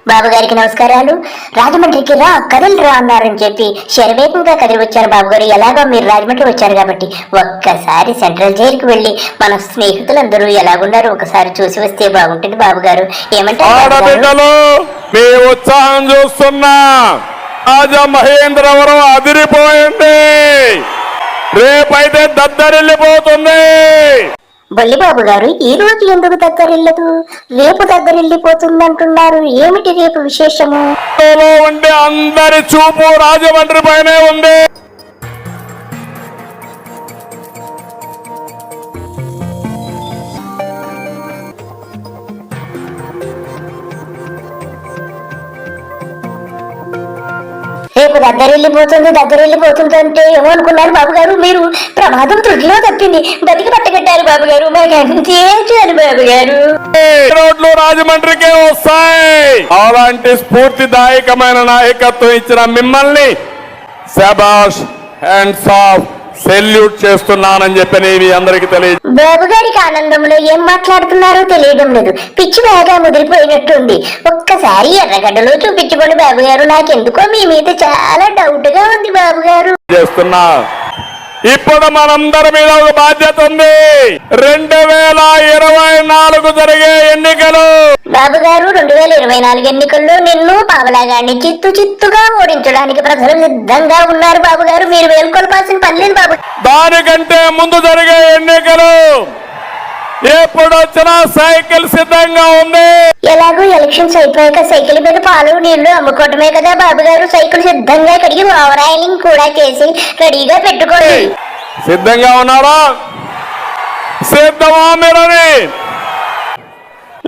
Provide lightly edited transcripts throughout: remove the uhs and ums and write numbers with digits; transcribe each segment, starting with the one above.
బాబు గారికి నమస్కారాలు. రాజమండ్రికి రా కదిలిరా అన్నారని చెప్పి శరవేగంగా కదిలి వచ్చారు బాబు గారు. ఎలాగో మీరు రాజమండ్రి వచ్చారు కాబట్టి ఒక్కసారి సెంట్రల్ జైలుకి వెళ్లి మన స్నేహితులందరూ ఎలాగున్నారు ఒకసారి చూసి వస్తే బాగుంటుంది బాబు గారు. ఏమంటారు? మీ ఉత్సాహం చూస్తున్నా రాజమహేంద్రవరం అదిరిపోయింది. రేపైతే దద్దరిల్లిపోతుంది. బొల్లిబాబు గారు ఈ రోజు ఎందుకు దగ్గరిల్లదు, రేపు దగ్గరిల్లిపోతుందంటున్నారు. ఏమిటి రేపు విశేషము? ఉండే అందరి చూపు రాజమండ్రి పైనే ఉంది. రేపు దగ్గరిల్లిపోతుంది అంటే ఏమనుకున్నారు బాబు గారు? మీరు ప్రమాదం త్రుటిలో తప్పింది బతికి పట్టగట్టారు బాబు గారు. మాకు అంతే చాలు బాబు గారు. రోడ్లు రాజమండ్రికే వస్తాయి. అలాంటి స్ఫూర్తిదాయకమైన నాయకత్వం ఇచ్చిన మిమ్మల్ని శబాష్ హ్యాండ్స్ ఆఫ్ సెల్యూట్ చేస్తున్నానని చెప్పి మీ అందరికి తెలియదు. బాబు గారికి ఆనందంలో ఏం మాట్లాడుతున్నారో తెలియడం లేదు. పిచ్చి బాగా ముదిరిపోయినట్టుంది. ఒక్కసారి ఎర్రగడ్డలో చూపించుకోండి బాబు గారు. నాకెందుకో మీ మీద చాలా డౌట్ గా ఉంది బాబు గారు. చేస్తున్నా ఇప్పుడు మనందరి మీద ఒక బాధ్యత ఉంది. 2024 జరిగే ఎన్నికలు. బాబు గారు 2024 ఎన్నికల్లో నిన్ను పావలాగాన్ని చిత్తుగా ఓడించడానికి ప్రజలు సిద్ధంగా ఉన్నారు బాబు గారు. మీరు వేలుకొల్పాల్సిన పని లేదు బాబు. దానికంటే ముందు జరిగే ఎన్నికలు ఎప్పుడు వచ్చినా సైకిల్ సిద్ధంగా ఉంది. ఎలాగో ఎలక్షన్స్ అయిపోయాక సైకిల్ మీద పాలు నీళ్లు అమ్ముకోవటమే కదా బాబు గారు. సైకిల్ సిద్ధంగా కడిగి ఓవర్ ఆయిలింగ్ కూడా చేసి రెడీగా పెట్టుకోండి. సిద్ధంగా ఉన్నారా? సిద్ధమా మీరని?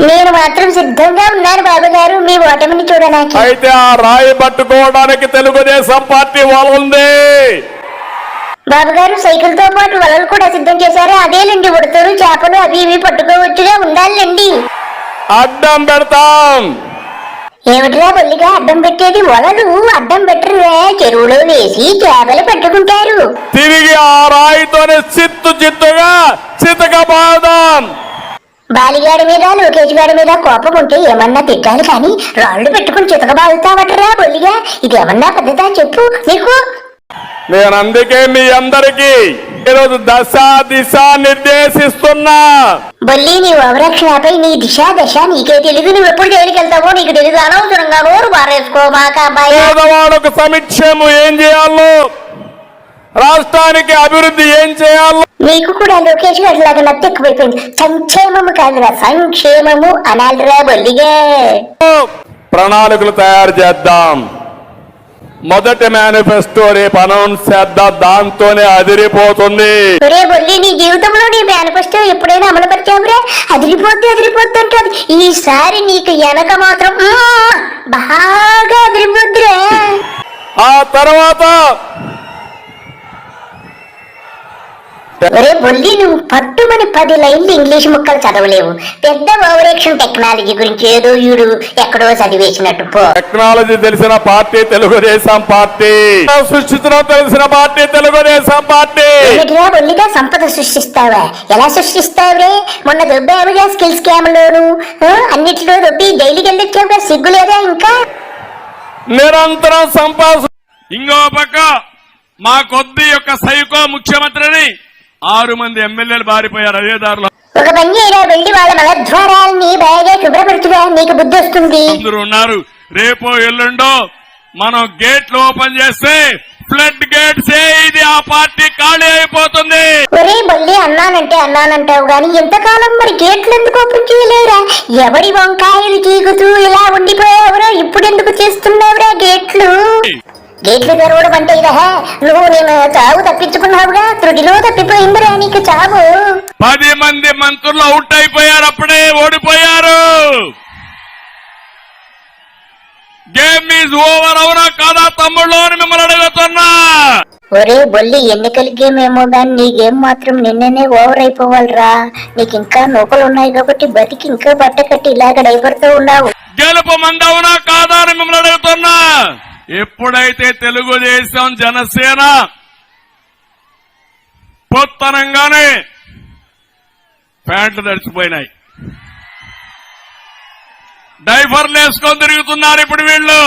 నేను మాత్రం సిద్ధంగా ఉన్నాను బాబు గారు మీ ఓటమిని చూడడానికి. అయితే ఆ రాయి పట్టుకోవడానికి తెలుగుదేశం పార్టీ వాళ్ళుంది. బాబు గారు సైకిల్ తో పాటు వలలు కూడా సిద్ధం చేశారు. అదేలండి ఉడతలు చేపలు అవి ఇవి పట్టుకోవచ్చుగా ఉండాలండి. అడ్డం పెడతాం. ఏమిటిరా బొల్లిగా అడ్డం పెట్టేది? వలలు అడ్డం పెట్టరువే, చెరువులో వేసి చేపలు పట్టుకుంటారు. తిరిగి ఆ రాయితోనే చిత్తుగా చితకబాదాం. బాలిగాడి మీద లోకేష్ గారి మీద కోపం ఉంటే ఏమన్నా తిట్టాలి కానీ రాళ్లు పెట్టుకుని చితకబాదుతావటరా బొల్లిగా. ఇది ఏమన్నా పద్ధత చెప్పు నీకు? నేను అందుకే మీ అందరికీ ఈరోజు దిశ నిర్దేశిస్తున్నా. బొల్లి నీ ఓవరాక్షణపై నీ దశ నీకే తెలుగు. నువ్వు ఎప్పుడు జైలుకి వెళ్తావో నీకు తెలుగు. అనవసరంగా నోరు బారేసుకో మాక. పేదవాళ్ళకు సంక్షేమం ఏం చేయాలో, రాష్ట్రానికి అభివృద్ధి ఏం చేయాలో నీకు కూడా లోకేష్ గారి లాగా నత్తి ఎక్కువైపోయింది. సంక్షేమము కాదురా సంక్షేమము అనాలిరా బొల్లిగా. ప్రణాళికలు తయారు చేద్దాం. మొదటి మేనిఫెస్టో రేపు అనౌన్స్ చేద్దాం. దాంతోనే అదిరిపోతుంది. ఒరే బొల్లి నీ జీవితంలో నీ మేనిఫెస్టో ఎప్పుడైనా అమలు పరిచావురా? అదిరిపోద్ది అంటది. ఈసారి నీకు వెనక మాత్రం బాగా అదిరిపోద్దిరా. ఆ తర్వాత ఒరే బొల్లి నువ్వు పట్టుమని 10 లైన్లు ఇంగ్లీష్ ముక్కలు చదవలేవు. పెద్ద ఓవరాక్షన్ టెక్నాలజీ గురించి ఏదో ఈడు ఎక్కడో చదివేసినట్టు పో. టెక్నాలజీ తెలిసిన పార్టీ తెలుగుదేశం పార్టీ. సృష్టించడం తెలిసిన పార్టీ తెలుగుదేశం పార్టీ. ఏమిటిరా బొల్లిగా సంపద సృష్టిస్తావా? ఎలా సృష్టిస్తావురే? మొన్న దొబ్బావుగా స్కిల్ స్కామ్ లోను అన్నిటిలో దొబ్బి జైలుకి వెళ్ళొచ్చావుగా. సిగ్గు లేదా ఇంకా? నిరంతరం సంపాదన. ఇంకో పక్క మా కొద్ది యొక్క సైకో ముఖ్యమంత్రిని 6 మంది ఎమ్మెల్యేలు బారిపోయారు అదే దారిలో. ఒక పని చేయరా, వెళ్ళి వాళ్ళ మలద్వారాల్ని బాగా శుభ్రపరచుగా, నీకు బుద్ధి వస్తుంది. అందరూ ఉన్నారు. రేపో ఎల్లుండో మనం గేట్లు ఓపెన్ చేస్తే ఫ్లడ్ గేట్స్ ఇది ఆ పార్టీ ఖాళీ అయిపోతుంది. ఒరే బొల్లి అన్నానంటావు గాని ఇంతకాలం మరి గేట్లు ఎందుకు ఓపెన్ చేయలేరా? ఎవడి వంకాయలు చీకుతూ ఇలా ఉండిపోయావురా? ఇప్పుడు ఎందుకు చేస్తున్నావురా గేట్లు తెరవడం అంటే ఇదా? నువ్వు నేను చావు తప్పించుకున్నావుగా. త్రుటిలో తప్పిపోయిందిరా నీకు చావు. 10 మంది మంత్రులు అవుట్ అయిపోయారు. అప్పుడే ఓడిపోయారు. Game is over. అవునా కాదా తమ్ముళ్ళు అని మిమ్మల్ని అడుగుతున్నా. ఒరే బొల్లి ఎన్నికల గేమ్ ఏమో గాని నీ గేమ్ మాత్రం నిన్ననే ఓవర్ అయిపోవాలరా. నీకు ఇంకా నూకలు ఉన్నాయి కాబట్టి బతికి ఇంకా బట్ట కట్టి ఇలాగ డైవర్తో ఉన్నావు. గెలుపు మంది అవునా కాదా అని మిమ్మల్ని అడుగుతున్నా. ఎప్పుడైతే తెలుగుదేశం జనసేన పొత్తనంగానే ప్యాంట్లు తడిచిపోయినాయి. డైఫర్లు వేసుకొని తిరుగుతున్నారు ఇప్పుడు వీళ్ళు.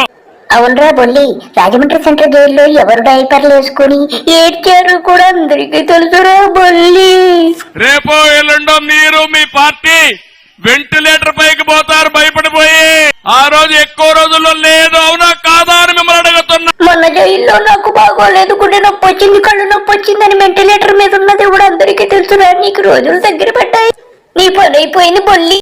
అవునరా బొల్లి, రాజమండ్రి సెంట్రల్ జైల్లో ఎవరు డైపర్లు వేసుకుని ఏడ్చారు కూడా అందరికీ తెలుసురా బొల్లి. రేపో ఎల్లుండో మీరు మీ పార్టీ వెంటిలేటర్ పైకి పోతారు భయపడిపోయి. ఆ రోజు ఎక్కువ రోజుల్లో లేదు, అవునా కాదా అని మిమ్మల్ని అడుగుతున్నా. మొన్న జైల్లో నాకు బాగోలేదు, గుండె నొప్పి వచ్చింది, కళ్ళు నొప్పి వచ్చిందని వెంటిలేటర్ మీద ఉన్నది కూడా అందరికీ తెలుసురా. నీకు రోజులు దగ్గర పడ్డాయి, నీ పని అయిపోయింది బొల్లి.